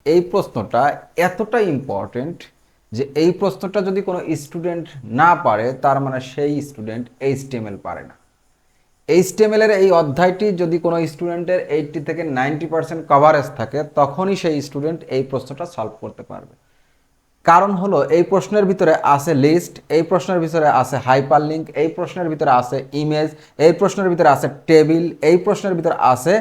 এই প্রশ্নটা এতটা ইম্পর্টেন্ট যে এই প্রশ্নটা যদি কোনো স্টুডেন্ট না পারে তার মানে সেই স্টুডেন্ট এইচটিএমএল পারে না। এইচটিএমএল এর এই অধ্যায়টি যদি কোনো স্টুডেন্টের 80 থেকে 90% কভারেজ থাকে তখনই সেই স্টুডেন্ট এই প্রশ্নটা সলভ করতে পারবে। কারণ হলো এই প্রশ্নের ভিতরে আছে লিস্ট, এই প্রশ্নের ভিতরে আছে হাইপারলিংক, এই প্রশ্নের ভিতরে আছে ইমেজ, এই প্রশ্নের ভিতরে আছে টেবিল, এই প্রশ্নের ভিতরে আছে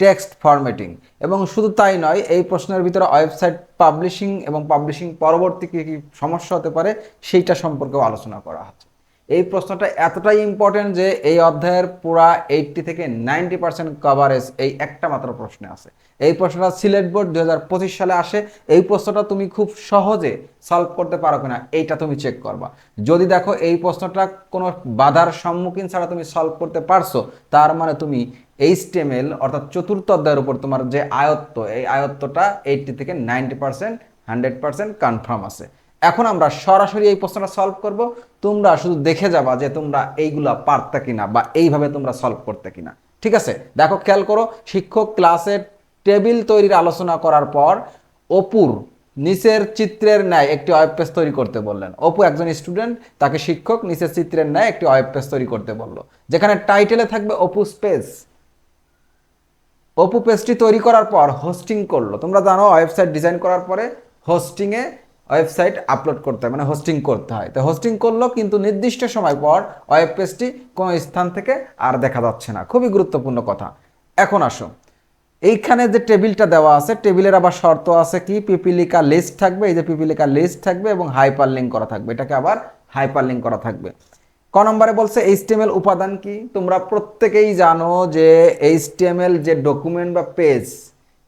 টেক্সট ফরম্যাটিং। এবং শুধু তাই নয়, এই প্রশ্নের ভিতরে ওয়েবসাইট পাবলিশিং এবং পাবলিশিং পরবর্তী কী কী সমস্যা হতে পারে সেইটা সম্পর্কেও আলোচনা করা হচ্ছে। এই প্রশ্নটা এতটাই ইম্পর্টেন্ট যে এই অধ্যায়ের পুরা 80 থেকে 90% কভারেজ এই একটা মাত্র প্রশ্নে আছে। এই প্রশ্নটা সিলেট বোর্ড 2025 সালে আসে। এই প্রশ্নটা তুমি খুব সহজে সলভ করতে পারো কিনা এইটা তুমি চেক করবা। যদি দেখো এই প্রশ্নটা কোনো বাধার সম্মুখীন ছাড়া তুমি সলভ করতে পারছো, তার মানে তুমি এইচটিএমএল অর্থাৎ চতুর্থ অধ্যায়ের উপর তোমার যে আয়ত্ত, এই আয়ত্তটা 80 থেকে 90% 100% কনফার্ম আছে। এখন আমরা সরাসরি এই প্রশ্নটা সলভ করব। তোমরা শুধু দেখে যাবা যে তোমরা এইগুলা পারতে কিনা বা এইভাবে তোমরা সলভ করতে কিনা। ঠিক আছে, দেখো খেয়াল করো। শিক্ষক ক্লাসের টেবিল তৈরির আলোচনা করার পর অপুর নিচের চিত্রের ন্যায় একটি ওয়েব পেজ তৈরি করতে বললেন। অপু একজন স্টুডেন্ট, তাকে শিক্ষক নিচের চিত্রের ন্যায় একটি ওয়েব পেজ তৈরি করতে বলল, যেখানে টাইটেলে থাকবে অপুস পেজ। অপু পেজটি তৈরি করার পর হোস্টিং করলো। তোমরা জানো ওয়েবসাইট ডিজাইন করার পরে হোস্টিংয়ে ওয়েবসাইট আপলোড করতে হয়, মানে হোস্টিং করতে হয়। তো হোস্টিং করলো, কিন্তু নির্দিষ্ট সময় পর ওয়েব পেজটি কোনো স্থান থেকে আর দেখা যাচ্ছে না। খুবই গুরুত্বপূর্ণ কথা। এখন আসো, এইখানে যে টেবিলটা দেওয়া আছে, টেবিলের আবার শর্ত আছে কি, পিপিলিকা লিস্ট থাকবে, এই যে পিপিলিকা লিস্ট থাকবে এবং হাইপার লিঙ্ক করা থাকবে, এটাকে আবার হাইপার লিঙ্ক করা থাকবে। ক নম্বরে বলছে এইচটিএমএল উপাদান কি। তোমরা প্রত্যেকেই জানো যে এইচটিএমএল যে ডকুমেন্ট বা পেজ,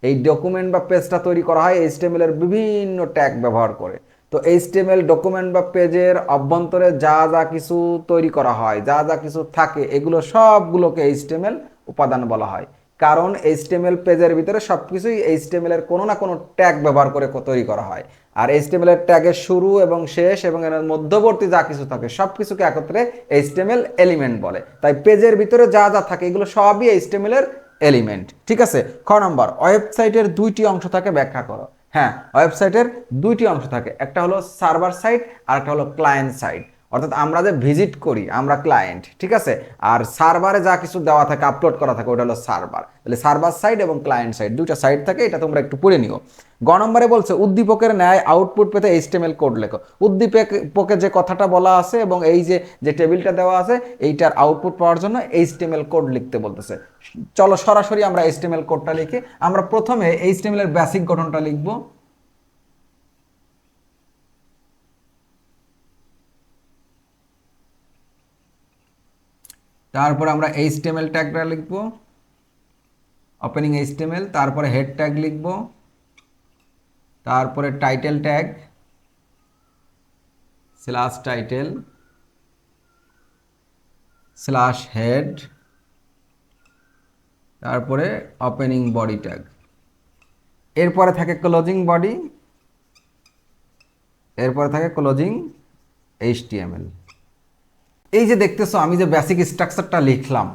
এই ডকুমেন্ট বা পেজটা তৈরি করা হয় এইচটিএমএল এর বিভিন্ন ট্যাগ ব্যবহার করে। তো এইচটিএমএল ডকুমেন্ট বা পেজের অভ্যন্তরে যা যা কিছু তৈরি করা হয়, যা যা কিছু থাকে, এগুলো সবগুলোকে এইচটিএমএল উপাদান বলা হয়। কারণ এইচটিএমএল পেজের ভিতরে সবকিছুই এইচটিএমএল এর কোনো না কোনো ট্যাগ ব্যবহার করে তৈরি করা হয়। আর এইচটিএমএল এর ট্যাগের শুরু এবং শেষ এবং এর মধ্যবর্তী যা কিছু থাকে সবকিছুকে একত্রে এইচটিএমএল এলিমেন্ট বলে। তাই পেজের ভিতরে যা যা থাকে এগুলো সবই এইচটিএমএল এর এলিমেন্ট। ঠিক আছে। খ নম্বর, ওয়েবসাইটের দুইটি অংশ থাকে, ব্যাখ্যা করো। হ্যাঁ, ওয়েবসাইটের দুইটি অংশ থাকে, একটা হলো সার্ভার সাইট আর একটা হলো ক্লায়েন্ট সাইট। অর্থাৎ আমরা যে ভিজিট করি আমরা ক্লায়েন্ট, ঠিক আছে। আর সার্ভারে যা কিছু দেওয়া থাকে, আপলোড করা থাকে, ওটা হলো সার্ভার। তাহলে সার্ভার সাইড এবং ক্লায়েন্ট সাইড দুইটা সাইড থাকে, এটা তোমরা একটু পড়ে নিও। গ নম্বরে বলছে উদ্দীপকের ন্যায় আউটপুট পেতে এইচটিএমএল কোড লেখো। উদ্দীপকে যে কথাটা বলা আছে এবং এই যে যে টেবিলটা দেওয়া আছে, এইটার আউটপুট পাওয়ার জন্য এইচটিএমএল কোড লিখতে বলতেছে। চলো সরাসরি আমরা এইচটিএমএল কোডটা লিখি। আমরা প্রথমে এইচটিএমএল এর বেসিক গঠনটা লিখব। তারপর আমরা এইচটিএমএল ট্যাগটা লিখব, ওপেনিং এইচটিএমএল। তারপরে হেড ট্যাগ লিখব, তারপরে title tag slash title slash head, তারপরে ওপেনিং বডি ট্যাগ। এরপরে থাকে ক্লোজিং বডি, এরপরে থাকে ক্লোজিং এইচটিএমএল। এই যে দেখতেছো আমি যে বেসিক স্ট্রাকচারটা লিখলাম,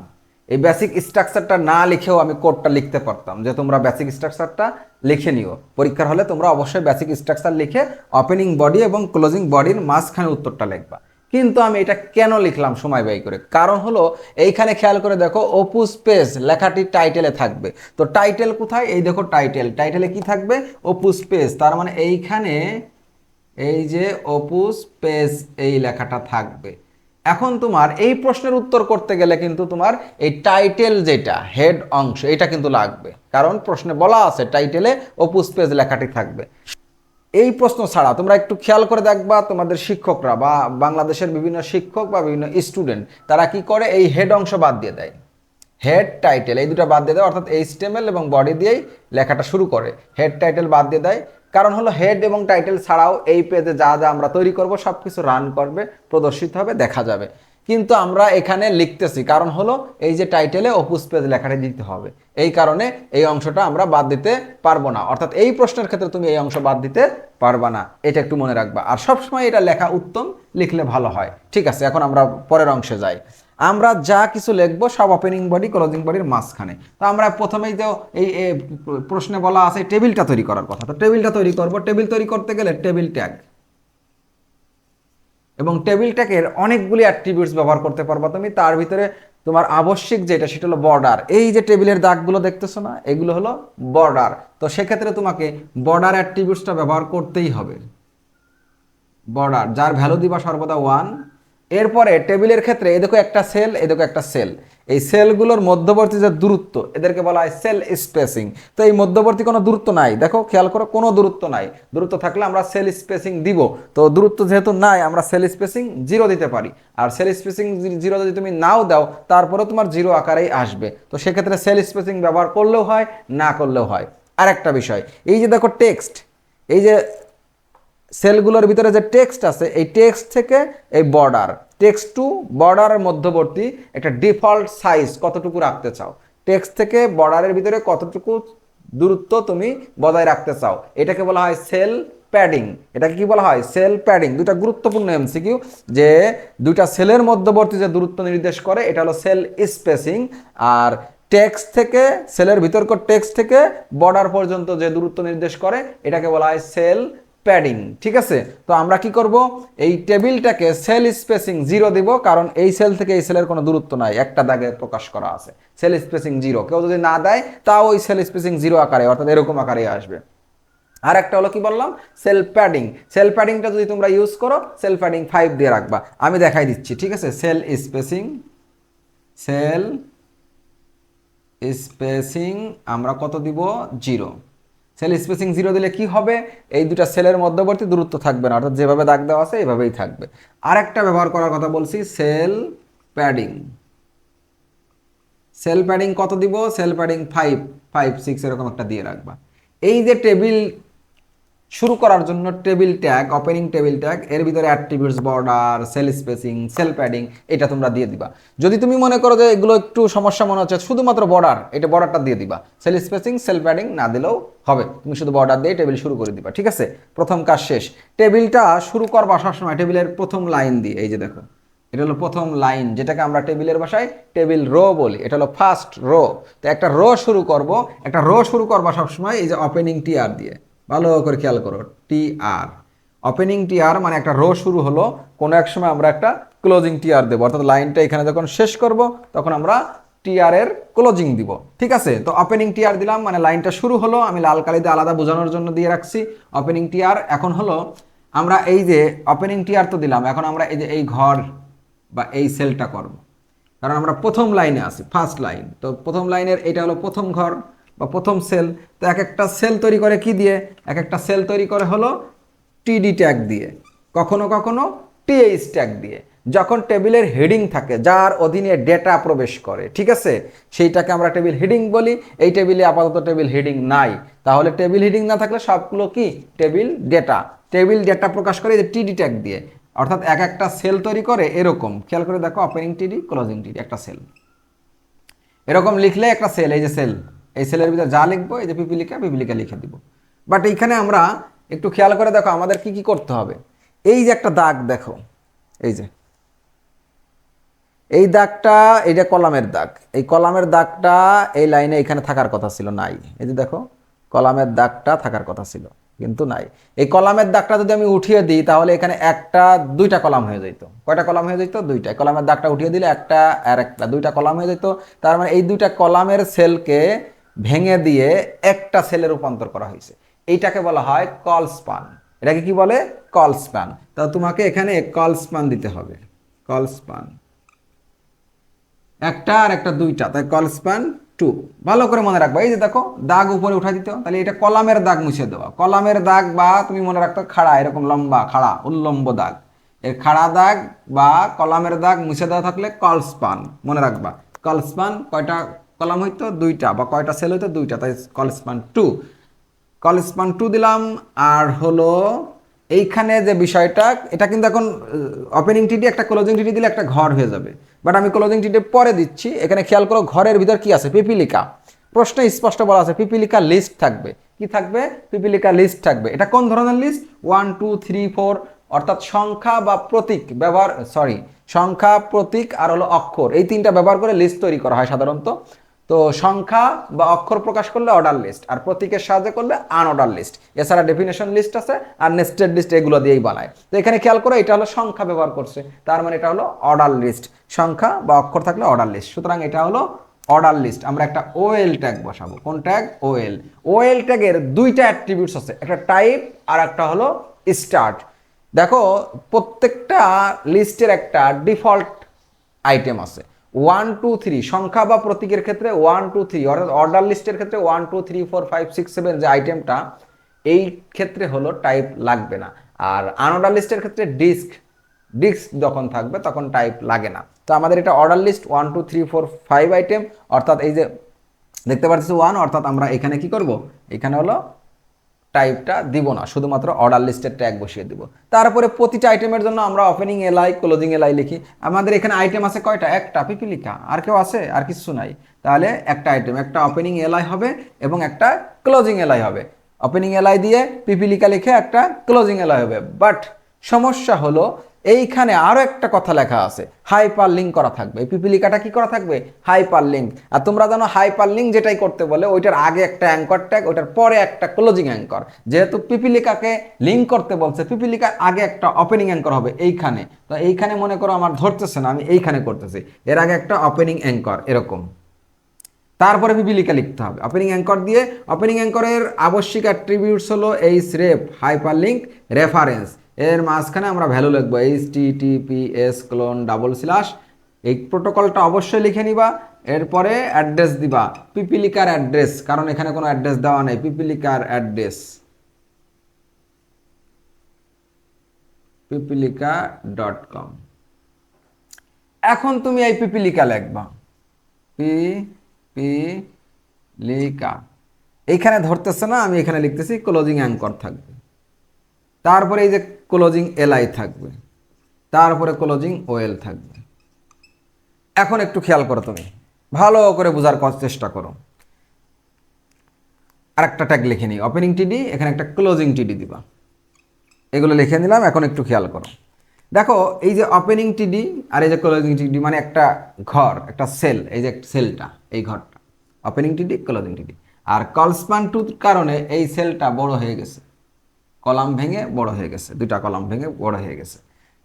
এই বেসিক স্ট্রাকচারটা না লিখেও আমি কোডটা লিখতে পারতাম। যে তোমরা বেসিক স্ট্রাকচারটা লিখে নিও, পরীক্ষার হলে তোমরা অবশ্যই বেসিক স্ট্রাকচার লিখে ওপেনিং বডি এবং ক্লোজিং বডির মাঝখানে উত্তরটা লিখবা। কিন্তু আমি এটা কেন লিখলাম সময় ব্যয় করে, কারণ হলো এইখানে খেয়াল করে দেখো অপু স্পেস লেখাটি টাইটেলে থাকবে। তো টাইটেল কোথায়, এই দেখো টাইটেল, টাইটেলে কি থাকবে অপু স্পেস, তার মানে এইখানে এই যে অপু স্পেস এই লেখাটা থাকবে। এখন তোমার এই প্রশ্নের উত্তর করতে গেলে কিন্তু তোমার এই টাইটেল যেটা হেড অংশ এটা কিন্তু লাগবে, কারণ প্রশ্নে বলা আছে টাইটেলে অপু স্পেস লেখাটি থাকবে। এই প্রশ্ন ছাড়া তোমরা একটু খেয়াল করে দেখবা তোমাদের শিক্ষকরা বা বাংলাদেশের বিভিন্ন শিক্ষক বা বিভিন্ন স্টুডেন্ট তারা কি করে, এই হেড অংশ বাদ দিয়ে দেয়, হেড টাইটেল এই দুটো বাদ দিয়ে দেয়, অর্থাৎ এইচটিএমএল এবং বডি দিয়েই লেখাটা শুরু করে, হেড টাইটেল বাদ দিয়ে দেয়। কারণ হলো হেড এবং টাইটেল ছাড়াও এই পেজে যা যা আমরা তৈরি করব সব কিছু রান করবে, প্রদর্শিত হবে, দেখা যাবে। কিন্তু আমরা এখানে লিখতেছি কারণ হলো এই যে টাইটেলে অপুস পেজ লেখাটা দিতে হবে, এই কারণে এই অংশটা আমরা বাদ দিতে পারবো না। অর্থাৎ এই প্রশ্নের ক্ষেত্রে তুমি এই অংশ বাদ দিতে পারবা না, এটা একটু মনে রাখবা। আর সবসময় এটা লেখা উত্তম, লিখলে ভালো হয়। ঠিক আছে, এখন আমরা পরের অংশে যাই। আমরা যা কিছু লিখবো সব ওপেনিং বডি ক্লোজিং বডির মাঝখানে। তো আমরা প্রথমেই তো এই প্রশ্নে বলা আছে টেবিলটা তৈরি করার কথা, তো টেবিলটা তৈরি করব। টেবিল তৈরি করতে গেলে টেবিল ট্যাগ, এবং টেবিল ট্যাগের অনেকগুলি অ্যাট্রিবিউটস ব্যবহার করতে পারবা তুমি। তার ভিতরে তোমার আবশ্যিক যেটা সেটা হলো বর্ডার। এই যে টেবিলের দাগগুলো দেখতেছো না, এগুলো হলো বর্ডার। তো সেক্ষেত্রে তোমাকে বর্ডার অ্যাট্রিবিউটসটা ব্যবহার করতেই হবে, বর্ডার, যার ভ্যালু দিবা সর্বদা 1। এরপরে টেবিলের ক্ষেত্রে এই দেখো একটা সেল, এই দেখো একটা সেল, এই সেলগুলোর মধ্যবর্তী যে দূরত্ব এদেরকে বলা হয় সেল স্পেসিং। তো এই মধ্যবর্তী কোনো দূরত্ব নাই, দেখো খেয়াল করো কোনো দূরত্ব নাই। দূরত্ব থাকলে আমরা সেল স্পেসিং দিব, তো দূরত্ব যেহেতু নাই আমরা সেল স্পেসিং 0 দিতে পারি। আর সেল স্পেসিং 0 যদি তুমি নাও দাও তারপরে তোমার 0 আকারেই আসবে। তো সেক্ষেত্রে সেল স্পেসিং ব্যবহার করলেও হয়, না করলেও হয়। আর একটা বিষয়, এই যে দেখো টেক্সট, এই যে সেলগুলোর ভিতরে যে টেক্সট আছে, এই টেক্সট থেকে এই বর্ডার, টেক্সট টু বর্ডারের মধ্যবর্তী একটা ডিফল্ট সাইজ কতটুকু রাখতে চাও, টেক্সট থেকে বর্ডারের ভিতরে কতটুকু দূরত্ব তুমি বজায় রাখতে চাও, এটাকে বলা হয় সেল প্যাডিং। এটাকে কি বলা হয়? Sell padding. দুটা গুরুত্বপূর্ণ এমসিকিউ, যে দুইটা সেলের মধ্যবর্তী যে দূরত্ব নির্দেশ করে এটা হলো সেল স্পেসিং, আর টেক্সট থেকে সেলের ভিতরকার টেক্সট থেকে বর্ডার পর্যন্ত যে দূরত্ব নির্দেশ করে এটাকে বলা হয় সেল প্যাডিং। ঠিক আছে, তো আমরা কি করব, এই টেবিলটাকে সেল স্পেসিং 0 দিব, কারণ এই সেল থেকে এই সেলের কোনো দূরত্ব নাই, একটা দাগে প্রকাশ করা আছে, সেল স্পেসিং 0। কেউ যদি না দেয় তাও ওই সেল স্পেসিং 0 আকারে, অর্থাৎ এরকম আকারে আসবে। আর একটা হলো কি বললাম, সেল প্যাডিং। সেল প্যাডিংটা যদি তোমরা ইউজ করো সেল প্যাডিং 5 দিয়ে রাখবা, আমি দেখাই দিচ্ছি। ঠিক আছে, সেল স্পেসিং আমরা কত দিব? 0। সেল স্পেসিং 0 দিলে কি হবে, এই দুটা সেলের মধ্যবর্তী দূরত্ব থাকবে না, অর্থাৎ যেভাবে দাগ দেওয়া আছে এইভাবেই থাকবে। আরেকটা ব্যবহার করার কথা বলছি, সেল প্যাডিং। সেল প্যাডিং কত দিব? সেল প্যাডিং 5, 6 এরকম একটা দিয়ে রাখবা। এই যে টেবিল শুরু করার জন্য table tag, opening table tag, এর ভিতরে attributes, border, sell spacing, sell padding, এটা তোমরা দিয়ে দিবা। যদি তুমি মনে করো যে এগুলো একটু সমস্যা মনে হচ্ছে, শুধুমাত্র বর্ডার, এটা বর্ডারটা দিয়ে দিবা। সেল স্পেসিং, সেল প্যাডিং না দিলেও হবে, তুমি শুধু বর্ডার দিয়ে টেবিল শুরু করে দিবা। ঠিক আছে, প্রথম কাজ শেষ। টেবিলটা শুরু করবা সবসময় টেবিলের প্রথম লাইন দিয়ে। এই যে দেখো, এটা হলো প্রথম লাইন, যেটাকে আমরা টেবিলের ভাষায় টেবিল রো বলি। এটা হলো ফার্স্ট রো। তো একটা রো শুরু করব, একটা রো শুরু করবা সবসময় এই যে ওপেনিং টিআর দিয়ে। ভালো করে খেয়াল করো, টিআর, ওপেনিং টিআর মানে একটা রো শুরু হলো, কোনো এক সময় আমরা একটা ক্লোজিং টিআর দেবো, অর্থাৎ লাইনটা এখানে যখন শেষ করব তখন আমরা টিআর এর ক্লোজিং দিব। ঠিক আছে, তো ওপেনিং টিআর দিলাম মানে লাইনটা শুরু হলো, আমি লাল কালিতে আলাদা বোঝানোর জন্য দিয়ে রাখছি ওপেনিং টিআর। এখন হলো আমরা এই যে ওপেনিং টিআর তো দিলাম, এখন আমরা এই যে এই ঘর বা এই সেলটা করব, কারণ আমরা প্রথম লাইনে আছি, ফার্স্ট লাইন। তো প্রথম লাইনের এটা হলো প্রথম ঘর বা প্রথম সেল। তো এক একটা সেল তৈরি করে কি দিয়ে? এক একটা সেল তৈরি করে হলো টিডি ট্যাগ দিয়ে, কখনো কখনো টিএইচ ট্যাগ দিয়ে। যখন টেবিলের হেডিং থাকে যার অধীনে ডেটা প্রবেশ করে, ঠিক আছে, সেইটাকে আমরা টেবিল হেডিং বলি। এই টেবিলে আপাতত টেবিল হেডিং নাই, তাহলে টেবিল হেডিং না থাকলে সবগুলো কি? Table data. টেবিল ডেটা প্রকাশ করে এই যে টিডি ট্যাগ দিয়ে, অর্থাৎ এক একটা সেল তৈরি করে এরকম। খেয়াল করে দেখো, ওপেনিং টিডি, ক্লোজিং টিডি, একটা সেল এরকম লিখলে একটা সেল, এই যে সেল, এই সেলের ভিতরে যা লিখবো এই যে পিপিলিকা, পিপিলিকা লিখে দিব। বাট এইখানে আমরা একটু খেয়াল করে দেখো আমাদের কি কি করতে হবে। এই যে একটা দাগ দেখো, এই যে এই দাগটা, এইটা কলামের দাগ, এই কলামের দাগটা এই লাইনে এখানে থাকার কথা ছিল, নাই। এই যে দেখো, কলামের দাগটা থাকার কথা ছিল কিন্তু নাই। এই কলামের দাগটা যদি আমি উঠিয়ে দিই তাহলে এখানে একটা দুইটা কলাম হয়ে যেত। কয়টা কলাম হয়ে যেত? দুইটা। কলামের দাগটা উঠিয়ে দিলে একটা আর একটা, দুইটা কলাম হয়ে যেত। তার মানে এই দুইটা কলামের সেলকে ভেঙে দিয়ে একটা সেলে রূপান্তর করা হয়েছে। এইটাকে বলা হয় কল স্পান। এটাকে কি বলে? Call span. তা তোমাকে এখানে কল স্পান দিতে হবে, কল স্পান একটা আর একটা দুইটা, তাই কল স্পান 2। ভালো করে মনে রাখবা, এই যে দেখো দাগ উপরে উঠা দিতে, তাহলে এটা কলামের দাগ মুছে দেওয়া। কলামের দাগ বা তুমি মনে রাখতো খাড়া, এরকম লম্বা খাড়া উল্লম্ব দাগ, এর খাড়া দাগ বা কলামের দাগ মুছে দেওয়া থাকলে কল স্পান। মনে রাখবা, কল স্পান কয়টা কলাম হইতো? দুইটা। বা কয়টা সেল হইতো? দুইটা, তাই কল স্পান 2। কল স্পান 2 দিলাম। আর হলো এইখানে যে বিষয়টা, এটা কিন্তু এখন ওপেনিং টিডি একটা ক্লোজিং টিডি দিলে একটা ঘর হয়ে যাবে, বাট আমি ক্লোজিং টিডি পরে দিচ্ছি। এখানে খেয়াল করো, ঘরের ভিতর কি আছে? পিপিলিকা। প্রশ্নে স্পষ্ট বলা আছে পিপিলিকা লিস্ট থাকবে। কি থাকবে? পিপিলিকা লিস্ট থাকবে। এটা কোন ধরনের লিস্ট? 1 2 3 4 অর্থাৎ সংখ্যা বা প্রতীক ব্যবহার, সংখ্যা, প্রতীক আর হলো অক্ষর, এই তিনটা ব্যবহার করে লিস্ট তৈরি করা হয় সাধারণত। তো সংখ্যা বা অক্ষর প্রকাশ করলে অর্ডার লিস্ট, আর প্রতীকের সাহায্যে করলে আনঅর্ডার লিস্ট। এছাড়া ডেফিনেশন লিস্ট আছে আর নেস্টেড লিস্ট, এগুলো দিয়েই বানায়। তো এখানে খেয়াল করো, এটা হলো সংখ্যা ব্যবহার করছে, তার মানে এটা হলো অর্ডার লিস্ট। সংখ্যা বা অক্ষর থাকলে অর্ডার লিস্ট, সুতরাং এটা হলো অর্ডার লিস্ট। আমরা একটা ওএল ট্যাগ বসাবো। কোন ট্যাগ? ওএল। ওএল ট্যাগের দুইটা অ্যাট্রিবিউটস আছে, একটা টাইপ আর একটা হলো স্টার্ট। দেখো প্রত্যেকটা লিস্টের একটা ডিফল্ট আইটেম আছে। 1 2 3 সংখ্যা বা প্রতীকের ক্ষেত্রে 1 2 3, অর্থাৎ অর্ডার লিস্টের ক্ষেত্রে 1 2 3 4 5 6 7 যে আইটেমটা, এই ক্ষেত্রে হলো টাইপ লাগবে না। আর আনঅর্ডার লিস্টের ক্ষেত্রে ডিস্ক যখন থাকবে তখন টাইপ লাগে না। তো আমাদের এটা অর্ডার লিস্ট 1 2 3 4 5 আইটেম, অর্থাৎ এই যে দেখতে পাচ্ছি 1, অর্থাৎ আমরা এখানে কি করব, এখানে হলো টাইপটা দিব না, শুধুমাত্র অর্ডার লিস্টের ট্যাগ বসিয়ে দিব। তারপরে প্রতিটা আইটেমের জন্য আমরা ওপেনিং এলআই ক্লোজিং এলআই লিখি। আমাদের এখানে আইটেম আছে কয়টা? একটা, পিপিলিকা। আর কেউ আছে? আর কিছু নাই। তাহলে একটা আইটেম, একটা ওপেনিং এলআই হবে এবং একটা ক্লোজিং এলআই হবে। ওপেনিং এলআই দিয়ে পিপিলিকা লিখে একটা ক্লোজিং এলআই হবে। বাট সমস্যা হলো এইখানে আরো একটা কথা লেখা আছে, হাইপার লিঙ্ক করা থাকবে। পিপিলিকাটা কি করা থাকবে? Hyper link. আর তোমরা জানো হাইপার লিঙ্ক যেটাই করতে বলে ওইটার আগে একটা অ্যাঙ্কর ট্যাগ, ওইটার পরে একটা ক্লোজিং অ্যাঙ্কর। যেহেতু পিপিলিকাকে লিঙ্ক করতে বলছে, পিপিলিকার আগে একটা ওপেনিং অ্যাঙ্কর হবে এইখানে। তো এইখানে মনে করো আমার ধরতেছে না, আমি এইখানে করতেছি, এর আগে একটা ওপেনিং অ্যাঙ্কর এরকম, তারপরে পিপিলিকা লিখতে হবে ওপেনিং অ্যাঙ্কর দিয়ে। ওপেনিং অ্যাঙ্করের আবশ্যিক অ্যাট্রিবিউটস হলো এইচরেফ, হাইপারলিঙ্ক, রেফারেন্স। এর মাঝখানে আমরা ভ্যালু লিখবো HTTPS :/। এই প্রোটোকলটা অবশ্যই লিখে নিবা। এরপরে অ্যাড্রেস দিবা, পিপিলিকার অ্যাড্রেস, কারণ এখানে কোনো অ্যাড্রেস দেওয়া নেই। পিপিলিকার অ্যাড্রেস pipilika.com। এখন তুমি এই পিপিলিকা লিখবা, পিপিলিকা। এইখানে ধরতেছে না, আমি এখানে লিখতেছি ক্লোজিং অ্যাঙ্কর থাকবে, তারপরে এই যে ক্লোজিং এলআই থাকবে, তারপরে ক্লোজিং ওএল থাকবে। এখন একটু খেয়াল করো, তুমি ভালো করে বোঝার চেষ্টা করো। আরেকটা ট্যাগ লিখে নিই, ওপেনিং টিডি, এখানে একটা ক্লোজিং টিডি দিবা। এগুলো লিখে নিলাম। এখন একটু খেয়াল করো, দেখো এই যে ওপেনিং টিডি আর এই যে ক্লোজিং টিডি, মানে একটা ঘর, একটা সেল, এই যে সেলটা, এই ঘরটা ওপেনিং টিডি, ক্লোজিং টিডি। আর কলস্পান টুর কারণে এই সেলটা বড় হয়ে গেছে, কলাম ভেঙে বড় হয়ে গেছে, দুইটা কলাম ভেঙে বড় হয়ে গেছে।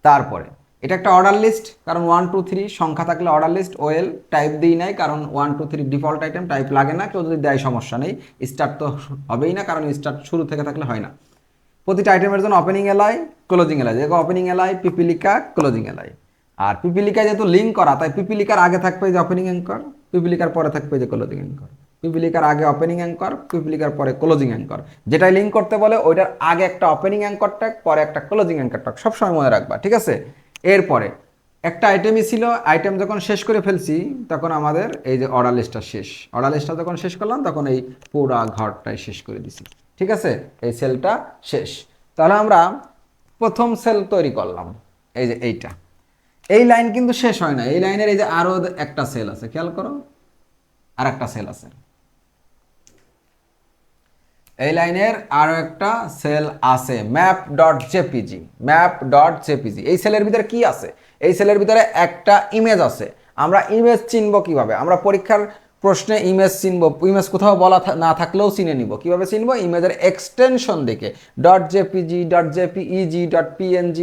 তারপরে এটা একটা অর্ডার লিস্ট, কারণ 1 2 3 সংখ্যা থাকলে অর্ডার লিস্ট। ওএল টাইপ দিই নাই, কারণ 1 2 3 ডিফল্ট আইটেম, টাইপ লাগে না। কেউ যদি দেয় সমস্যা নেই, স্টার্ট তো হবেই না, কারণ স্টার্ট শুরু থেকে থাকলে হয় না। প্রতিটা আইটেমের জন্য ওপেনিং এলআই, ক্লোজিং এলআই। দেখো ওপেনিং এলআই, পিপিলিকা, ক্লোজিং এলআই। আর পিপিলিকা যেহেতু লিঙ্ক করা, তাই পিপিলিকার আগে থাকবে যে ওপেনিং অ্যাঙ্কর, পিপিলিকার পরে থাকবে যে ক্লোজিং অ্যাঙ্কর। পিপিলিকার আগে ওপেনিং অ্যাঙ্কর, পিপিলিকার পরে ক্লোজিং অ্যাঙ্কর। যেটাই লিঙ্ক করতে বলে ওইটার আগে একটা ওপেনিং অ্যাঙ্কর ট্যাগ, পরে একটা ক্লোজিং অ্যাঙ্কর ট্যাগ, সবসময় মনে রাখবা, ঠিক আছে? এরপরে একটা আইটেমই ছিল, আইটেম যখন শেষ করে ফেলছি তখন আমাদের এই যে অর্ডার লিস্টটা শেষ। অর্ডার লিস্টটা যখন শেষ করলাম তখন এই পুরা ঘরটাই শেষ করে দিছি, ঠিক আছে? এই সেলটা শেষ। তাহলে আমরা প্রথম সেল তৈরি করলাম, এই যে এইটা। এই লাইন কিন্তু শেষ হয় না, এই লাইনের এই যে আরো একটা সেল আছে, খেয়াল করো, আর একটা সেল আছে। এই লাইনের আরো একটা সেল আছে, map.jpg। map.jpg এই সেলের ভিতরে কি আছে? এই সেলের ভিতরে একটা ইমেজ আছে। আমরা ইমেজ চিনব কিভাবে? আমরা পরীক্ষার প্রশ্নে ইমেজ চিনব, ইমেজ কোথাও বলা না থাকলেও চিনে নিব। কিভাবে চিনব? ইমেজের এক্সটেনশন দেখে, .jpg, .jpeg, .png,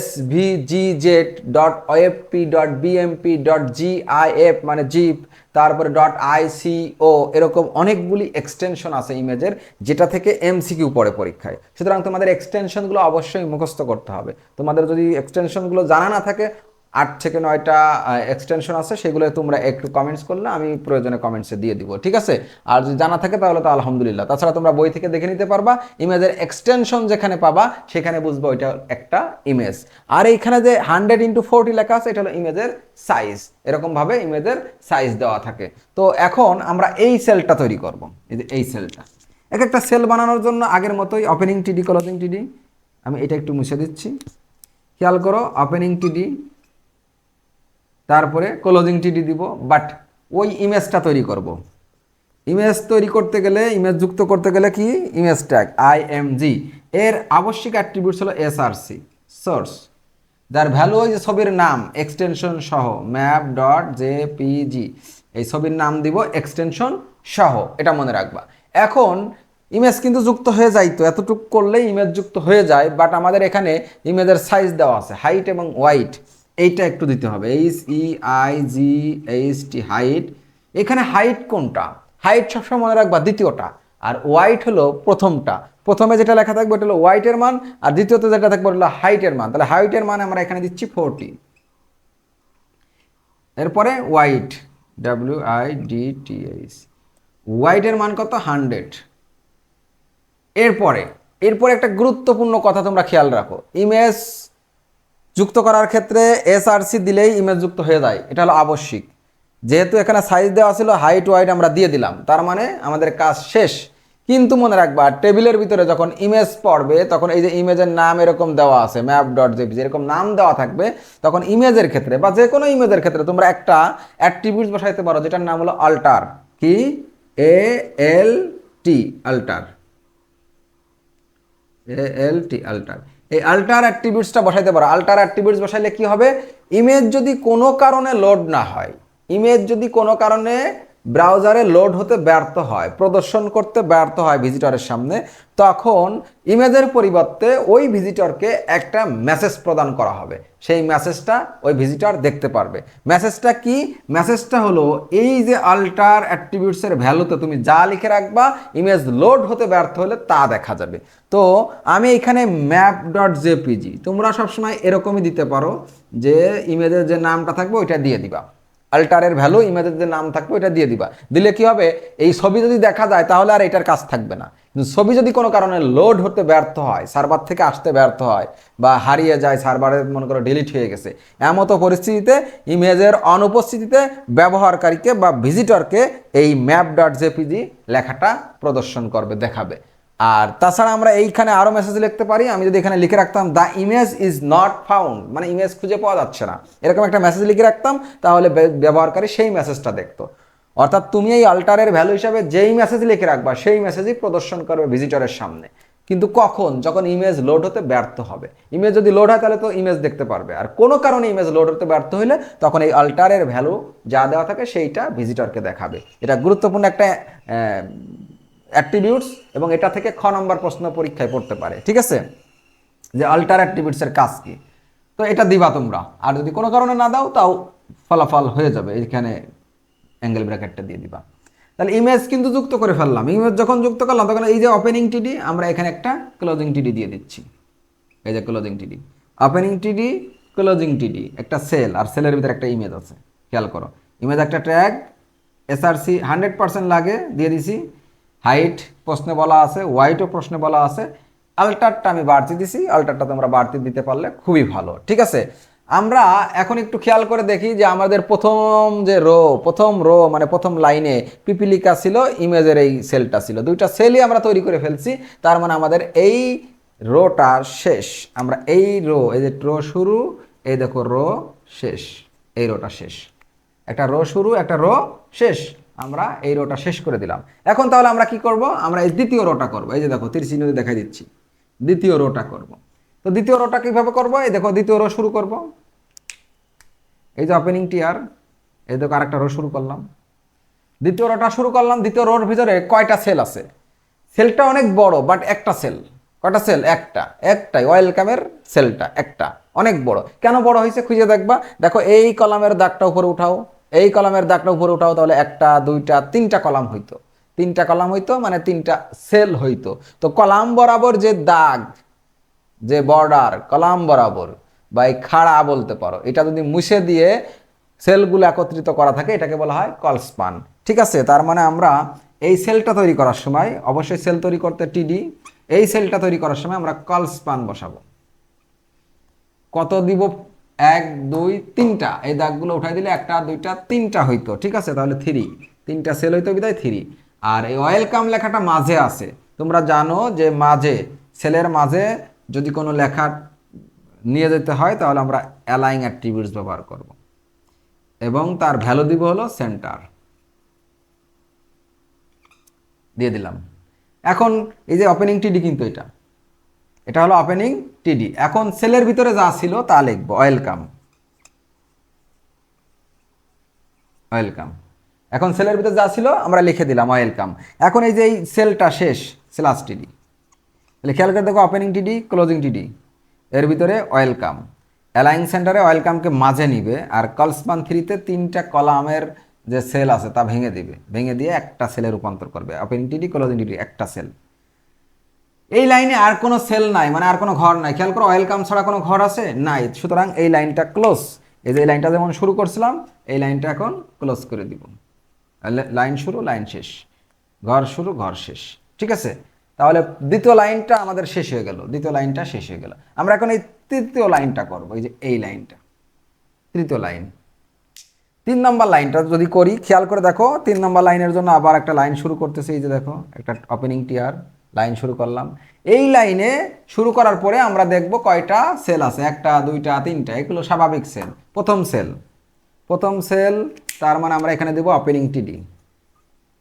.svgz, .ofp, .bmp, .gif মানে জিপ, তারপরে .ico, এরকম অনেকগুলি এক্সটেনশন আছে ইমেজের, যেটা থেকে এমসিকিউ পড়ে পরীক্ষায়। সুতরাং তোমাদের এক্সটেনশনগুলো অবশ্যই মুখস্থ করতে হবে। তোমাদের যদি এক্সটেনশনগুলো জানা না থাকে, 8 থেকে 9টা এক্সটেনশন আছে, সেগুলো তোমরা একটু কমেন্টস করলে আমি প্রয়োজনে কমেন্টসে দিয়ে দিব, ঠিক আছে? আর যদি জানা থাকে তাহলে তো আলহামদুলিল্লাহ। তাছাড়া তোমরা বই থেকে দেখে নিতে পারবা, ইমেজের এক্সটেনশন যেখানে পাবা সেখানে বুঝবো এটা একটা ইমেজ। আর এইখানে যে 100x40 লেখা আছে, এটা হলো ইমেজের সাইজ। এরকমভাবে ইমেজের সাইজ দেওয়া থাকে। তো এখন আমরা এই সেলটা তৈরি করব, এই যে এই সেলটা। এক একটা সেল বানানোর জন্য আগের মতোই ওপেনিং টিডি, ক্লোজিং টিডি। আমি এটা একটু মুছে দিচ্ছি, খেয়াল করো, ওপেনিং টিডি, তারপরে ক্লোজিং টিডি দিব। বাট ওই ইমেজটা তৈরি করব, ইমেজ তৈরি করতে গেলে, ইমেজ যুক্ত করতে গেলে কি, ইমেজ ট্যাগ img। এর আবশ্যিক অ্যাট্রিবিউটস হলো এসআরসি, সোর্স, যার ভ্যালু ওই যে ছবির নাম এক্সটেনশন সহ ম্যাপ ডট জেপিজি, এই ছবির নাম দিব এক্সটেনশন সহ, এটা মনে রাখবা। এখন ইমেজ কিন্তু যুক্ত হয়ে যাইতো, এতটুকু করলেই ইমেজ যুক্ত হয়ে যায়, বাট আমাদের এখানে ইমেজের সাইজ দেওয়া আছে, হাইট এবং ওয়াইট, এইটা একটু দিতে হবে, HEIGHT, হাইট। এখানে হাইট কোনটা? হাইট সবসময় মনে রাখবা দ্বিতীয়টা, আর ওয়াইট হলো প্রথমটা। প্রথমে যেটা লেখা থাকবে ওটা হলো ওয়াইটের মান, আর দ্বিতীয়তে যেটা থাকবে ওটা হলো হাইটের মান। তাহলে হাইটের মান আমরা এখানে দিচ্ছি 40। এরপরে ওয়াইট, WIDTH, ওয়াইটের মান কত? 100। এরপরে এরপরে একটা গুরুত্বপূর্ণ কথা তোমরা খেয়াল রাখো, ইমেজ যুক্ত করার ক্ষেত্রে এসআরসি দিলেই ইমেজ যুক্ত হয়ে যায়, এটা হলো আবশ্যিক। যেহেতু এখানে সাইজ দেওয়া ছিল, হাইট ওয়াইট আমরা দিয়ে দিলাম, তার মানে আমাদের কাজ শেষ। কিন্তু মনে রাখবা টেবিলের ভিতরে যখন ইমেজ পড়বে তখন এই যে ইমেজের নাম এরকম দেওয়া আছে ম্যাপ ডট জেপিজি, এরকম নাম দেওয়া থাকবে, তখন ইমেজের ক্ষেত্রে বা যে কোনো ইমেজের ক্ষেত্রে তোমরা একটা অ্যাট্রিবিউটস বসাইতে পারো যেটার নাম হলো আল্টার, কি ALT, আল্টার, ALT, আল্টার। এই আল্টার অ্যাট্রিবিউটসটা বসাইতে পারো। আল্টার অ্যাট্রিবিউটস বসাইলে কি হবে, ইমেজ যদি কোনো কারণে লোড না হয়, ইমেজ যদি কোনো কারণে ব্রাউজারে লোড হতে ব্যর্থ হয়, প্রদর্শন করতে ব্যর্থ হয় ভিজিটরের সামনে, তখন ইমেজের পরিবর্তে ওই ভিজিটরকে একটা মেসেজ প্রদান করা হবে, সেই মেসেজটা ওই ভিজিটর দেখতে পারবে। মেসেজটা কি? মেসেজটা হলো এই যে আল্টার অ্যাট্রিবিউটসের ভ্যালুতে তুমি যা লিখে রাখবা, ইমেজ লোড হতে ব্যর্থ হলে তা দেখা যাবে। তো আমি এখানে ম্যাপ ডট জেপিজি, তোমরা সবসময় এরকমই দিতে পারো যে ইমেজের যে নামটা থাকবে ওইটা দিয়ে দিবা, আল্টারের ভ্যালু ইমেজের যে নাম থাকবে ওইটা দিয়ে দিবা। দিলে কি হবে, এই ছবি যদি দেখা যায় তাহলে আর এটার কাজ থাকবে না। কিন্তু ছবি যদি কোনো কারণে লোড হতে ব্যর্থ হয়, সার্ভার থেকে আসতে ব্যর্থ হয়, বা হারিয়ে যায়, সার্ভারে মনে করো ডিলিট হয়ে গেছে, এমতো পরিস্থিতিতে ইমেজের অনুপস্থিতিতে ব্যবহারকারীকে বা ভিজিটরকে এই ম্যাপ ডট জেপিজি লেখাটা প্রদর্শন করবে, দেখাবে। আর তাছাড়া আমরা এইখানে আরও মেসেজ লিখতে পারি। আমি যদি এখানে লিখে রাখতাম the image is not found, মানে ইমেজ খুঁজে পাওয়া যাচ্ছে না, এরকম একটা মেসেজ লিখে রাখতাম, তাহলে ব্যবহারকারী সেই মেসেজটা দেখতো। অর্থাৎ তুমি এই আল্টারের ভ্যালু হিসাবে যেই মেসেজ লিখে রাখবা সেই মেসেজই প্রদর্শন করবে ভিজিটরের সামনে। কিন্তু কখন? যখন ইমেজ লোড হতে ব্যর্থ হবে। ইমেজ যদি লোড হয় তাহলে তো ইমেজ দেখতে পারবে, আর কোনো কারণে ইমেজ লোড হতে ব্যর্থ হলে তখন এই আল্টারের ভ্যালু যা দেওয়া থাকে সেইটা ভিজিটরকে দেখাবে। এটা গুরুত্বপূর্ণ একটা অ্যাট্রিবিউটস, এবং এটা থেকে খ নম্বর প্রশ্ন পরীক্ষায় পড়তে পারে। ঠিক আছে, যে আল্টার অ্যাট্রিবিউটসের কাজ কি, তো এটা দিবা তোমরা। আর যদি কোনো কারণে না দাও তাও ফলাফল হয়ে যাবে, এখানে অ্যাঙ্গেল ব্র্যাকেটটা দিয়ে দিবা। তাহলে ইমেজ কিন্তু যুক্ত করে ফেললাম। ইমেজ যখন যুক্ত করলাম তখন এই যে ওপেনিং টিডি, আমরা এখানে একটা ক্লোজিং টিডি দিয়ে দিচ্ছি। এই যে ক্লোজিং টিডি, ওপেনিং টিডি, ক্লোজিং টিডি, একটা সেল, আর সেলের ভিতরে একটা ইমেজ আছে। খেয়াল করো, ইমেজ একটা ট্যাগ, এসআরসি 100% লাগে, দিয়ে দিছি। হাইট প্রশ্নে বলা আছে, ওয়াইটও প্রশ্নে বলা আছে। আল্টারটা আমি বাড়তি দিছি, আল্টারটা তোমরা বাড়তি দিতে পারলে খুবই ভালো। ঠিক আছে, আমরা এখন একটু খেয়াল করে দেখি যে আমাদের প্রথম রো মানে প্রথম লাইনে পিপিলিকা ছিল, ইমেজের এই সেলটা ছিল, দুইটা সেলই আমরা তৈরি করে ফেলছি। তার মানে আমাদের এই রোটা শেষ। আমরা এই রো, এই যে রো শুরু, এই দেখো রো শেষ, এই রোটা শেষ। একটা রো শুরু, একটা রো শেষ, আমরা এই রোটা শেষ করে দিলাম। এখন তাহলে আমরা কি করব, আমরা এই দ্বিতীয় রোটা করব। এই যে দেখো তীর চিহ্ন দিয়ে দেখাই দিচ্ছি, দ্বিতীয় রোটা করব। তো দ্বিতীয় রোটা কিভাবে করব, এই দেখো দ্বিতীয় রো শুরু করব, এই যে ওপেনিং টিয়ার, এই দেখো আরেকটা রো শুরু করলাম, দ্বিতীয় রোটা শুরু করলাম। দ্বিতীয় রোর ভিতরে কয়টা সেল আছে? সেলটা অনেক বড়, বাট একটা সেল। কয়টা সেল? একটাই ওয়েলকামের সেলটা একটা, অনেক বড়। কেন বড় হয়েছে খুঁজে দেখবা। দেখো এই কলামের দাগটা উপরে উঠাও, এই কলামের দাগটা উপরে উঠাও, তাহলে একটা, দুইটা, তিনটা কলাম হইতো। তিনটা কলাম হইতো মানে তিনটা সেল হইতো। তো কলাম বরাবর যে দাগ, যে বর্ডার কলাম বরাবর, বা এই খাড়া বলতে পারো, এটা যদি মুছে দিয়ে সেলগুলো একত্রিত করা থাকে এটাকে বলা হয় কলস্পান। ঠিক আছে, তার মানে আমরা এই সেলটা তৈরি করার সময়, অবশ্যই সেল তৈরি করতে টিডি, এই সেলটা তৈরি করার সময় আমরা কলস্পান বসাবো। কত দিব? 1 2 3টা, এই দাগগুলো উঠাই দিলে একটা, দুইটা, তিনটা হইতো। ঠিক আছে, তাহলে 3, তিনটা সেল হইতো বিদায় 3। আর এই ওয়েলকাম লেখাটা মাঝে আছে। তোমরা জানো যে মাঝে, সেলের মাঝে যদি কোনো লেখা নিয়ে যেতে হয় তাহলে আমরা অ্যালাইন অ্যাট্রিবিউটস ব্যবহার করব, এবং তার ভ্যালু দিব হলো সেন্টার, দিয়ে দিলাম। এখন এই যে ওপেনিং টিডি কিন্তু এটা, এটা হলো ওপেনিং টিডি। এখন সেলের ভিতরে যা ছিল তা লিখবো, ওয়েলকাম। ওয়েলকাম। এখন সেলের ভিতরে যা ছিল আমরা লিখে দিলাম ওয়েলকাম। এখন এই যে এই সেলটা শেষ, স্ল্যাশ টিডি, তাহলে খেয়াল করে দেখো ওপেনিং টিডি ক্লোজিং টিডি, এর ভিতরে ওয়েলকাম। অ্যালাইন সেন্টারে ওয়েলকামকে মাঝে নিবে, আর কলসপান 3-তে 3টা কলামের যে সেল আছে তা ভেঙে দিবে, ভেঙে দিয়ে একটা সেলে রূপান্তর করবে। ওপেনিং টিডি ক্লোজিং টিডি একটা সেল। এই লাইনে আর কোনো সেল নাই, মানে আর কোনো ঘর নাই। খেয়াল করো ওয়েলকাম ছাড়া কোনো ঘর আছে নাই, সুতরাং এই লাইনটা ক্লোজ। এই যে এই লাইনটা যেমন শুরু করছিলাম এই লাইনটা এখন ক্লোজ করে দিব। লাইন শুরু লাইন শেষ, ঘর শুরু ঘর শেষ। ঠিক আছে, তাহলে দ্বিতীয় লাইনটা আমাদের শেষ হয়ে গেল, দ্বিতীয় লাইনটা শেষ হয়ে গেল। আমরা এখন এই তৃতীয় লাইনটা করব, এই যে এই লাইনটা তৃতীয় লাইন। 3 নম্বর লাইনটা যদি করি, খেয়াল করে দেখো 3 নম্বর লাইনের জন্য আবার একটা লাইন শুরু করতেছে। এই যে দেখো একটা ওপেনিং টিয়ার লাইন শুরু করলাম। এই লাইনে শুরু করার পরে আমরা দেখব কয়টা সেল আছে, 1টা 2টা 3টা, এগুলো স্বাভাবিক সেল। প্রথম সেল, প্রথম সেল, তার মানে আমরা এখানে দেবো ওপেনিং টিডি।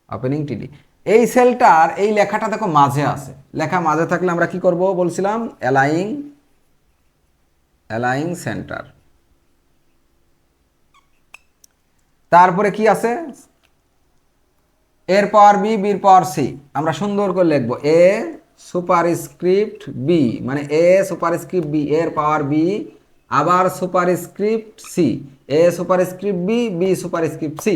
ওপেনিং টিডি এই সেলটার এই লেখাটা দেখো মাঝে আছে, লেখা মাঝে থাকলে আমরা কি করব বলছিলাম, অ্যালাইং, অ্যালাইং সেন্টার। তারপরে কি আছে, এর পাওয়ার বি, বির পাওয়ার সি। আমরা সুন্দর করে লিখবো এ সুপারস্ক্রিপ্ট বি, মানে এ সুপারস্ক্রিপ্ট বি, এর পাওয়ার বি, আবার superscript C, A superscript B, B superscript C,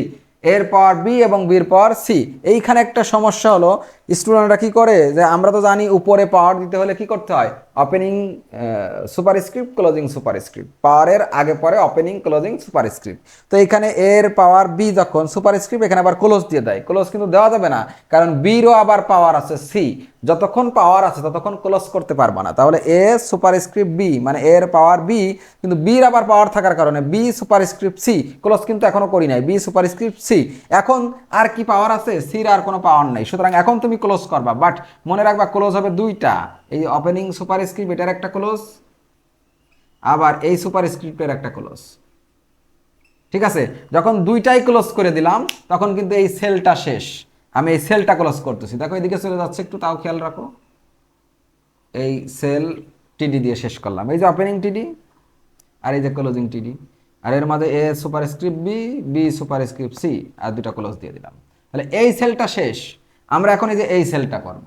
এর পাওয়ার বি এবং বির পাওয়ার সি। এইখানে একটা সমস্যা হলো, স্টুডেন্টরা কি করে যে আমরা তো জানি উপরে পাওয়ার দিতে হলে কি করতে হয়, ওপেনিং সুপারস্ক্রিপ্ট ক্লোজিং সুপারস্ক্রিপ্ট, পাওয়ারের আগে পরে ওপেনিং ক্লোজিং সুপারস্ক্রিপ্ট। তো এখানে এর পাওয়ার বি যখন সুপারস্ক্রিপ্ট, এখানে আবার ক্লোজ দিয়ে দেয়। ক্লোজ কিন্তু দেওয়া যাবে না, কারণ বিরও আবার পাওয়ার আছে সি, যতক্ষণ পাওয়ার আছে ততক্ষণ ক্লোজ করতে পারবো না। তাহলে এ সুপারস্ক্রিপ্ট বি মানে এর পাওয়ার বি, কিন্তু বির আবার পাওয়ার থাকার কারণে বি সুপারস্ক্রিপ্ট সি, ক্লোজ কিন্তু এখনো করি নাই, বি সুপারস্ক্রিপ্ট সি। এখন আর কি পাওয়ার আছে, সির আর কোনো পাওয়ার নাই, সুতরাং এখন তুমি ক্লোজ করবা। বাট মনে রাখবা ক্লোজ হবে 2টা, এই ওপেনিং সুপারস্ক্রিপ্ট এটার একটা ক্লোজ, আবার এই সুপারস্ক্রিপ্টের একটা ক্লোজ। ঠিক আছে, যখন 2টাই ক্লোজ করে দিলাম তখন কিন্তু এই সেলটা শেষ। আমি এই সেলটা ক্লোজ করতেছি, দেখো এদিকে চলে যাচ্ছে একটু, তাও খেয়াল রাখো। এই সেল টিডি দিয়ে শেষ করলাম, এই যে ওপেনিং টিডি আর এই যে ক্লোজিং টিডি, আর এর মাঝে A superscript B, B superscript C, আর 2টা ক্লোজ দিয়ে দিলাম। তাহলে এই সেলটা শেষ। আমরা এখন এই যে এই সেলটা করব।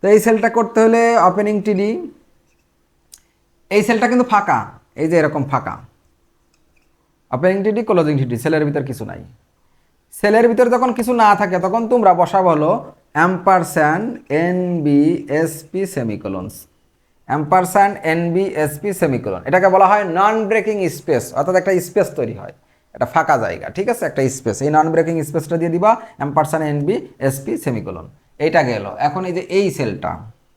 তো এই সেলটা করতে হলে ওপেনিং টিডি, এই সেলটা কিন্তু ফাঁকা, এই যে এরকম ফাঁকা, ওপেনিং টিডি ক্লোজিং টিডি, সেলের ভিতর কিছু নাই। সেলের ভিতর যখন কিছু না থাকে তখন তোমরা বসাবো হলো ampersand NBSP semicolons, ampersand NBSP semicolon. এটাকে বলা হয় নন ব্রেকিং স্পেস, অর্থাৎ একটা স্পেস তৈরি হয়, একটা ফাঁকা জায়গা। ঠিক আছে, একটা স্পেস, এই নন ব্রেকিং স্পেসটা দিয়ে দিবা অ্যাম্পারস্যান্ড NBSP সেমিকোলন। এইটা গেল। এখন এই যে এই সেলটা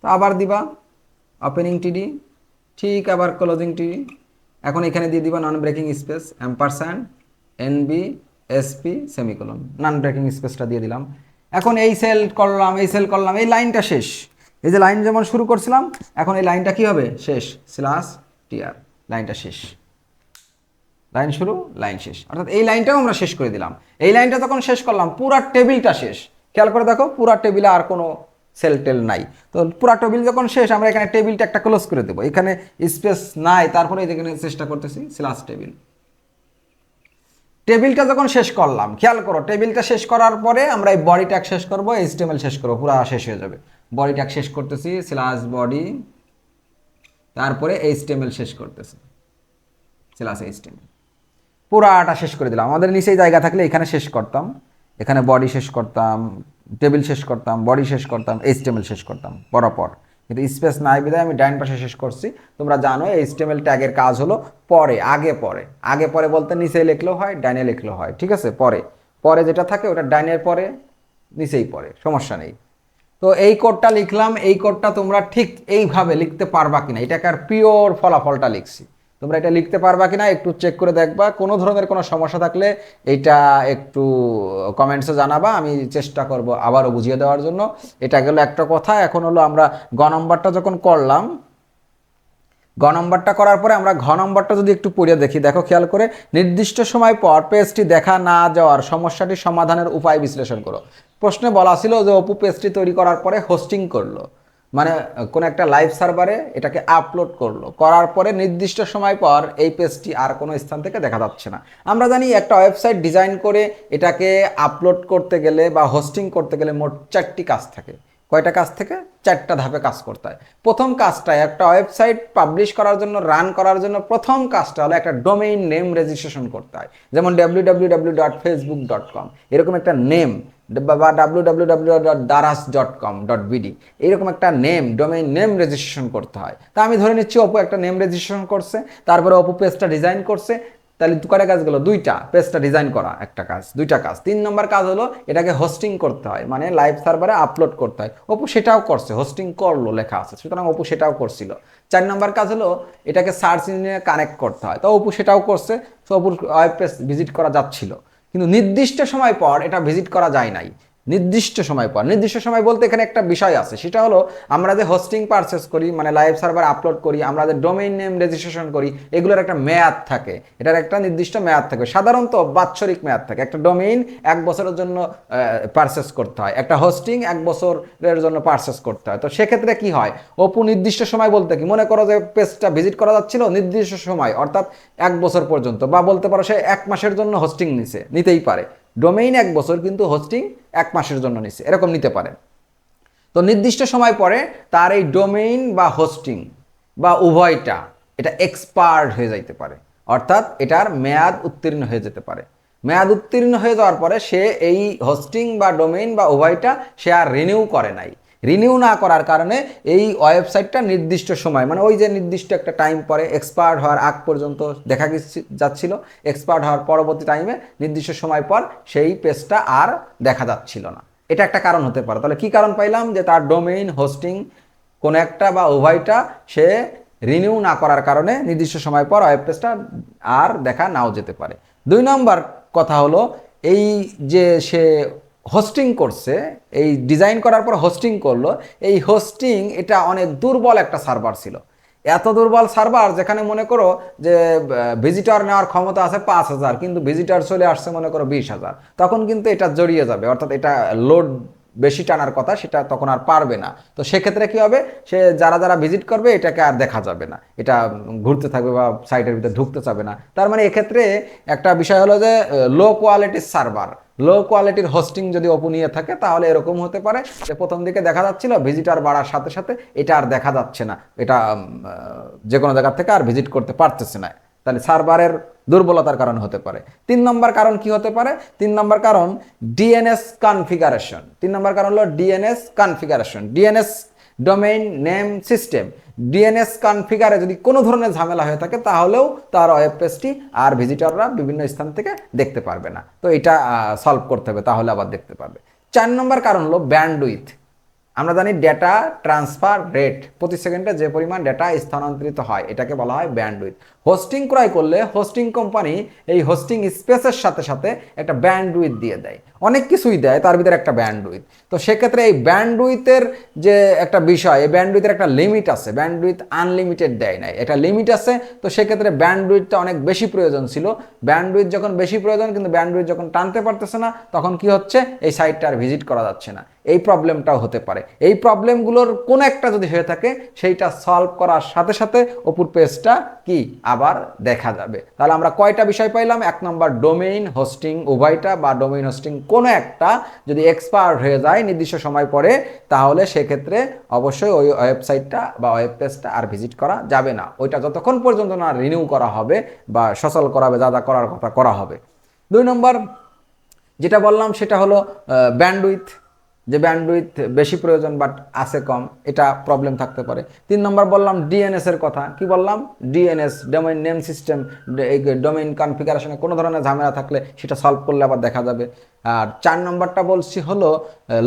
তো আবার দিবা ওপেনিং টিডি, ঠিক আবার ক্লোজিং টিডি। এখন এখানে দিয়ে দিবা non breaking space ampersand NBSP semicolon, non breaking স্পেসটা দিয়ে দিলাম। এখন এই সেল করলাম, এই সেল করলাম, এই লাইনটা শেষ। এই যে লাইন যেমন শুরু করছিলাম, এখন এই লাইনটা কি হবে, শেষ, স্ল্যাশ টিআর, লাইনটা শেষ। লাইন শুরু লাইন শেষ, অর্থাৎ এই লাইনটাও আমরা শেষ করে দিলাম। এই লাইনটা যখন শেষ করলাম পুরা টেবিলটা শেষ। খেয়াল করে দেখো পুরা টেবিলে আর কোনো সেল টেল নাই। তো পুরা টেবিল যখন শেষ, আমরা এখানে টেবিলটা একটা ক্লোজ করে দেবো, এখানে স্পেস নাই, তারপরে যেখানে চেষ্টা করতেছি স্ল্যাশ টেবিল। টেবিলটা যখন শেষ করলাম, খেয়াল করো টেবিলটা শেষ করার পরে আমরা এই বডি ট্যাগ শেষ করবো, HTML শেষ করবো, পুরা শেষ হয়ে যাবে। বডি ট্যাগ শেষ করতেছি স্ল্যাশ বডি, তারপরে HTML শেষ করতেছি স্ল্যাশ HTML, পুরাটা শেষ করে দিলাম। আমাদের নিচেই জায়গা থাকলে এখানে শেষ করতাম, এখানে বডি শেষ করতাম, টেবিল শেষ করতাম, বডি শেষ করতাম, HTML শেষ করতাম পরপর, কিন্তু স্পেস নাই বিধায় আমি ডাইন পাশে শেষ করছি। তোমরা জানো HTML ট্যাগের কাজ হলো পরে, আগে পরে। আগে পরে বলতে নিচে লিখলেও হয়, ডাইনে লিখলেও হয়। ঠিক আছে, পরে পরে যেটা থাকে ওটা ডাইনের পরে, নিচেই পরে, সমস্যা নেই। তো এই কোডটা লিখলাম, এই কোডটা তোমরা ঠিক এইভাবে লিখতে পারবা কিনা, এটাকে আর পিওর ফলাফলটা লিখছি, তোমরা এটা লিখতে পারবা কিনা একটু চেক করে দেখবা। কোনো ধরনের কোনো সমস্যা থাকলে এইটা একটু কমেন্টসে জানাবা, আমি চেষ্টা করব আবারও বুঝিয়ে দেওয়ার জন্য। এটা গেল একটা কথা। এখন হলো আমরা গ নম্বরটা যখন করলাম, গ নম্বরটা করার পরে আমরা ঘ নম্বরটা যদি একটু পড়ে দেখি, দেখো খেয়াল করে, নির্দিষ্ট সময় পর পেজটি দেখা না যাওয়ার সমস্যাটি সমাধানের উপায় বিশ্লেষণ করো। প্রশ্নে বলা ছিল যে অপু পেজটি তৈরি করার পরে হোস্টিং করলো, মানে কোনো একটা লাইভ সার্ভারে এটাকে আপলোড করলো, করার পরে নির্দিষ্ট সময় পর এই পেজটি আর কোনো স্থান থেকে দেখা যাচ্ছে না। আমরা জানি একটা ওয়েবসাইট ডিজাইন করে এটাকে আপলোড করতে গেলে বা হোস্টিং করতে গেলে মোট 4টি কাজ থাকে। কয়টা কাজ থেকে? 4টা ধাপে কাজ করতে হয়। প্রথম কাজটা, একটা ওয়েবসাইট পাবলিশ করার জন্য, রান করার জন্য প্রথম কাজটা হলো একটা ডোমেইন নেম রেজিস্ট্রেশন করতে হয়। যেমন www.facebook.com এরকম একটা নেম, বা www.daras.com.bd এইরকম একটা নেম, ডোমেইন নেম রেজিস্ট্রেশন করতে হয়। তা আমি ধরে নিচ্ছি অপু একটা নেম রেজিস্ট্রেশন করছে, তারপরে অপু পেজটা ডিজাইন করছে। তাহলে কয়টা কাজ গেলো? 2টা। পেজটা ডিজাইন করা একটা কাজ, 2টা কাজ। 3 নম্বর কাজ হলো এটাকে হোস্টিং করতে হয়, মানে লাইভ সার্ভারে আপলোড করতে হয়। অপু সেটাও করছে, হোস্টিং করলো লেখা আছে, সুতরাং অপু সেটাও করছিল। 4 নম্বর কাজ হলো এটাকে সার্চ ইঞ্জিনে কানেক্ট করতে হয়, তো অপু সেটাও করছে। তো অপুর ওয়েব পেজ ভিজিট করা যাচ্ছিল, কিন্তু নির্দিষ্ট সময় পর এটা ভিজিট করা যায় নাই। নির্দিষ্ট সময় পর, নির্দিষ্ট সময় বলতে এখানে একটা বিষয় আছে, সেটা হলো আমরা যে হোস্টিং পারচেস করি, মানে লাইভ সার্ভার আপলোড করি, আমরা যে ডোমেইন নেম রেজিস্ট্রেশন করি, এগুলোর একটা মেয়াদ থাকে। এটার একটা নির্দিষ্ট মেয়াদ থাকে, সাধারণত বাৎসরিক মেয়াদ থাকে। একটা ডোমেইন 1 বছরের জন্য পারচেস করতে হয়, একটা হোস্টিং 1 বছরের জন্য পারচেস করতে হয়। তো সেক্ষেত্রে কি হয়, অপু নির্দিষ্ট সময় বলতে কি, মনে করো যে পেজটা ভিজিট করা যাচ্ছিল নির্দিষ্ট সময়, অর্থাৎ 1 বছর পর্যন্ত, বা বলতে পারো সে 1 মাসের জন্য হোস্টিং নিতেই পারে। ডোমেইন 1 বছর, কিন্তু হোস্টিং 1 মাসের জন্য নিছে, এরকম নিতে পারে। তো নির্দিষ্ট সময় পরে তার এই ডোমেইন বা হোস্টিং বা উভয়টা এটা এক্সপায়ার্ড হয়ে যাইতে পারে, অর্থাৎ এটার মেয়াদ উত্তীর্ণ হয়ে যেতে পারে। মেয়াদ উত্তীর্ণ হয়ে যাওয়ার পরে সে এই হোস্টিং বা ডোমেইন বা উভয়টা সে আর রিনিউ করে নাই। রিনিউ না করার কারণে এই ওয়েবসাইটটা নির্দিষ্ট সময়, মানে ওই যে নির্দিষ্ট একটা টাইম পরে এক্সপায়ার্ড হওয়ার আগ পর্যন্ত দেখা যাচ্ছিল, এক্সপায়ার্ড হওয়ার পরবর্তী টাইমে নির্দিষ্ট সময় পর সেই পেজটা আর দেখা যাচ্ছিল না। এটা একটা কারণ হতে পারে। তাহলে কি কারণ পাইলাম? যে তার ডোমেইন, হোস্টিং কোনো একটা বা উভয়টা সে রিনিউ না করার কারণে নির্দিষ্ট সময় পর ওয়েব পেজটা আর দেখা নাও যেতে পারে। 2 নম্বর কথা হলো, এই যে সে হোস্টিং করছে, এই ডিজাইন করার পর হোস্টিং করলো, এই হোস্টিং এটা অনেক দুর্বল একটা সার্ভার ছিল। এত দুর্বল সার্ভার যেখানে মনে করো যে ভিজিটর নেওয়ার ক্ষমতা আছে 5,000, কিন্তু ভিজিটর চলে আসছে মনে করো 20,000, তখন কিন্তু এটা জড়িয়ে যাবে, অর্থাৎ এটা লোড বেশি টানার কথা, সেটা তখন আর পারবে না। তো সেক্ষেত্রে কি হবে, সে যারা যারা ভিজিট করবে এটাকে আর দেখা যাবে না, এটা ঘুরতে থাকবে বা সাইটের ভিতরে ঢুকতে চাবে না। তার মানে এক্ষেত্রে একটা বিষয় হলো যে লো কোয়ালিটির সার্ভার, লো কোয়ালিটির হোস্টিং যদি অপু নিয়ে থাকে, তাহলে এরকম হতে পারে যে প্রথম দিকে দেখা যাচ্ছিল, ভিজিটার বাড়ার সাথে সাথে এটা আর দেখা যাচ্ছে না, এটা যে কোনো জায়গা থেকে আর ভিজিট করতে পারতেছে না। তাহলে সার্ভারের দুর্বলতার কারণ হতে পারে। 3 নম্বর কারণ কি হতে পারে? 3 নম্বর কারণ ডিএনএস কনফিগারেশন। 3 নম্বর কারণ হলো DNS configuration, DNS domain name system. DNS কনফিগারে যদি কোনো ধরনের ঝামেলা হয়ে থাকে, তাহলেও তার ওয়েব পেজটি আর ভিজিটররা বিভিন্ন স্থান থেকে দেখতে পারবে না। তো এটা সলভ করতে হবে, তাহলে আবার দেখতে পারবে। 4 নম্বর কারণ হলো ব্যান্ডউইথ। আমরা জানি ডেটা ট্রান্সফার রেট, প্রতি সেকেন্ডে যে পরিমাণ ডেটা স্থানান্তরিত হয় এটাকে বলা হয় ব্যান্ডউইথ। হোস্টিং ক্রয় করলে হোস্টিং কোম্পানি এই হোস্টিং স্পেসের সাথে সাথে একটা ব্যান্ডউইথ দিয়ে দেয়, অনেক কিছুই দেয়, তার ভিতরে একটা ব্যান্ডউইথ। তো সেক্ষেত্রে এই ব্যান্ডউইথের যে একটা বিষয়, এই ব্যান্ডউইথের একটা লিমিট আছে, ব্যান্ডউইথ আনলিমিটেড দেয় নাই, এটা লিমিট আছে। তো সেক্ষেত্রে ব্যান্ডউইথটা অনেক বেশি প্রয়োজন ছিল। ব্যান্ডউইথ যখন বেশি প্রয়োজন, কিন্তু ব্যান্ডউইথ যখন টানতে পারতেছে না, তখন কি হচ্ছে, এই সাইটটা আর ভিজিট করা যাচ্ছে না। এই প্রবলেমটাও হতে পারে। এই প্রবলেমগুলোর কোনো একটা যদি হয়ে থাকে, সেইটা সলভ করার সাথে সাথে অপুর পেজটা কি আবার দেখা যাবে। তাহলে আমরা কয়টা বিষয় পাইলাম? 1 নম্বর ডোমেইন, হোস্টিং উভয়টা বা ডোমেইন হোস্টিং কোনো একটা যদি এক্সপায়ার্ড হয়ে যায় নির্দিষ্ট সময় পরে, তাহলে সেক্ষেত্রে অবশ্যই ওই ওয়েবসাইটটা বা ওয়েব পেজটা আর ভিজিট করা যাবে না, ওইটা যতক্ষণ পর্যন্ত না রিনিউ করা হবে বা সচল করা হবে, যা যা করার কথা করা হবে। 2 নম্বর যেটা বললাম সেটা হলো ব্যান্ডউইথ, যে ব্যান্ডউইথ বেশি প্রয়োজন বাট আছে কম, এটা প্রবলেম থাকতে পারে। 3 নম্বর বললাম ডিএনএস এর কথা। কি বললাম? ডিএনএস ডোমেইন নেম সিস্টেম, এই ডোমেইন কনফিগারেশনে কোনো ধরনের ঝামেলা থাকলে সেটা সলভ করলে আবার দেখা যাবে। আর 4 নম্বরটা বলছি হলো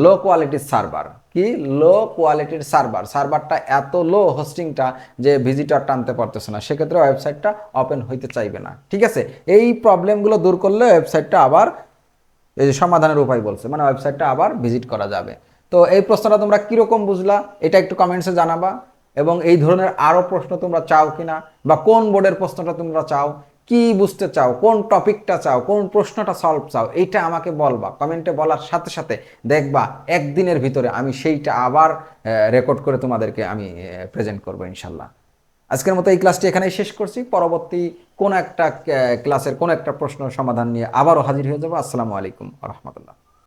লো কোয়ালিটির সার্ভার। কি লো কোয়ালিটির সার্ভার? সার্ভারটা এত লো হোস্টিংটা যে ভিজিটর টানতে পারতেছে না, সেক্ষেত্রে ওয়েবসাইটটা ওপেন হইতে চাইবে না। ঠিক আছে, এই প্রবলেমগুলো দূর করলে ওয়েবসাইটটা আবার, এই যে সমাধানের উপায় বলছে, মানে ওয়েবসাইটটা আবার ভিজিট করা যাবে। তো এই প্রশ্নটা তোমরা কীরকম বুঝলা এটা একটু কমেন্টসে জানাবা, এবং এই ধরনের আরও প্রশ্ন তোমরা চাও কিনা, বা কোন বোর্ডের প্রশ্নটা তোমরা চাও কি বুঝতে চাও, কোন টপিকটা চাও, কোন প্রশ্নটা সলভ চাও, এইটা আমাকে বলবা। কমেন্টে বলার সাথে সাথে দেখবা একদিনের ভিতরে আমি সেইটা আবার রেকর্ড করে তোমাদেরকে আমি প্রেজেন্ট করবো ইনশাল্লাহ। আজকের মতো এই ক্লাসটি এখানেই শেষ করছি। পরবর্তী কোন একটা ক্লাসের কোন একটা প্রশ্ন সমাধান নিয়ে আবারও হাজির হয়ে যাবো। আসসালামু আলাইকুম রহমতুল্লাহ।